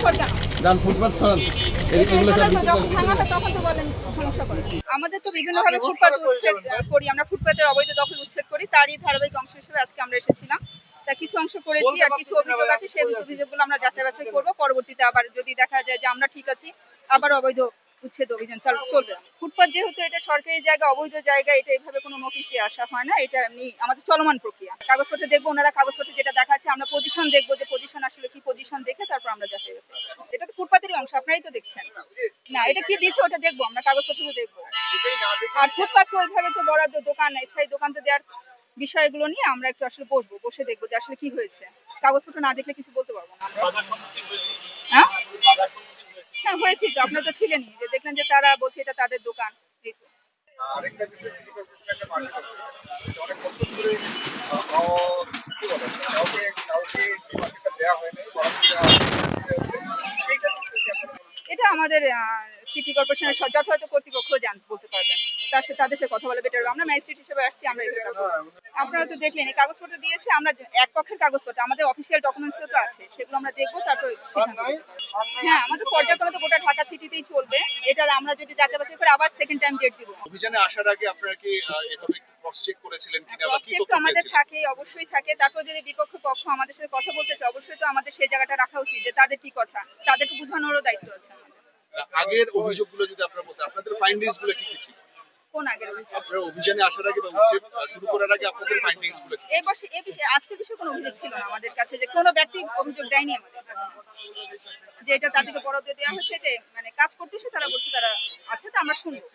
ফুটপাত কেন? যান ফুটপাত সরান। এগুলো সব যখন ভাঙা হয় তখন তো বলেন সমস্যা করে। আমাদের তো বিভিন্নভাবে ফুটপাত উচ্ছেদ করি, আমরা ফুটপাতের অবৈধ দখল উচ্ছেদ করি, তারই ধারাবাহিক অংশ হিসেবে আজকে আমরা এসেছিলাম। তা কিছু অংশ করেছি আর কিছু অভিযোগ আছে, সেই অভিযোগগুলো আমরা যাচাই বাছাই করবো। পরবর্তীতে আবার যদি দেখা যায় যে আমরা ঠিক আছি, আবার অবৈধ উচ্ছেদ অভিযান চলবে। ফুটপাত যেহেতু এটা সরকারি জায়গা, অবৈধ জায়গা, এটা এইভাবে কোনো নোটিশ দিয়ে আসা হয় না, এটা এমনি আমাদের চলমান প্রক্রিয়া। কাগজপত্র দেখবো, ওনারা কাগজপত্র যেটা দেখাচ্ছে আমরা পজিশন দেখবো, যে পজিশন আসলে কি পজিশন দেখে তারপর আমরা যাচাই বাছাই করবো। এটা তো ফুটপাতেরই অংশ, আপনারাই তো দেখছেন। না, এটা কি দিচ্ছে ওটা দেখবো, আমরা কাগজপত্র দেখবো। আর ফুটপাত তো ওইভাবে তো বরাদ্দ দোকান, স্থায়ী দোকান তো দেওয়ার বিষয়গুলো নিয়ে আমরা একটু আসলে বসবো, বসে দেখবো যে আসলে কি হয়েছে। কাগজপত্র না দেখলে কিছু বলতে পারবো না আমরা। হ্যাঁ হ্যাঁ, হয়েছি তো, আপনারা তো ছিলেনই, যে দেখলেন যে তারা বলছে এটা তাদের দোকান। এই তো আরেকটা বিষয় সিটি কর্পোরেশন একটা মার্কেট আছে যেটা অনেক বছর ধরে কি বলে কাউকে কাউকে সেই মার্কেটটা দেওয়া হয় নাই, বরাদ্দ দেওয়া হয়েছে। সেইটা বিষয়ে কি আপনারা বলছেন? এটা আমাদের সিটি কর্পোরেশনের যথাযথ কর্তৃপক্ষ বলতে পারবেন, তার সাথে তাদের সাথে কথা বলে বেটার। আমরা ম্যাজিস্ট্রেট হিসেবে আসছি, আমরা এগুলো কাজ করছি। আপনারা তো দেখলেন এই কাগজপত্র দিয়েছে, আমরা এক পক্ষের কাগজপত্র, আমাদের অফিসিয়াল ডকুমেন্টসও তো আছে, সেগুলো আমরা দেখবো, তারপর সিদ্ধান্ত নিতে পারবো। হ্যাঁ, আমাদের পর্যায়ক্রমে তো গোটা ঢাকা সিটিতেই চলবে। এটা আমরা যদি যাচাই বাছাই করে আবার সেকেন্ড টাইম ডেট দিব। অভিযানে আসার আগে আপনারা কি এভাবে একটু ক্রস চেক করেছিলেন কিনা বা ক্রস কি চেক তথ্য তো আমাদের পেয়েছিলেন? থাকে, অবশ্যই থাকে। তারপর যদি বিপক্ষ পক্ষ আমাদের সাথে কথা বলতে চায়, অবশ্যই তো আমাদের সেই জায়গাটা রাখা উচিত যে তাদের কি কথা, তাদেরকে বোঝানোরও দায়িত্ব আছে আমাদের। আগের অভিযোগগুলো যদি আপনারা বলতেন, আপনাদের ফাইন্ডিংস গুলো কি কি ছিল? কোন আগের অভিযোগ? আপনারা অভিযানে আসার আগে বা উচ্ছেদ শুরু করার আগে আপনাদের ফাইন্ডিংস গুলো কি? এই বিষয়ে আজকের বিষয়ে কোনো অভিযোগ ছিল না আমাদের কাছে, যে কোনো ব্যক্তি অভিযোগ দেয়নি আমাদের কাছে যে এটা তাদেরকে বরাদ্দ দেওয়া হয়েছে, যে মানে কাজ করতেছে, তারা বলছে তারা আছে, তো আমরা শুনবো।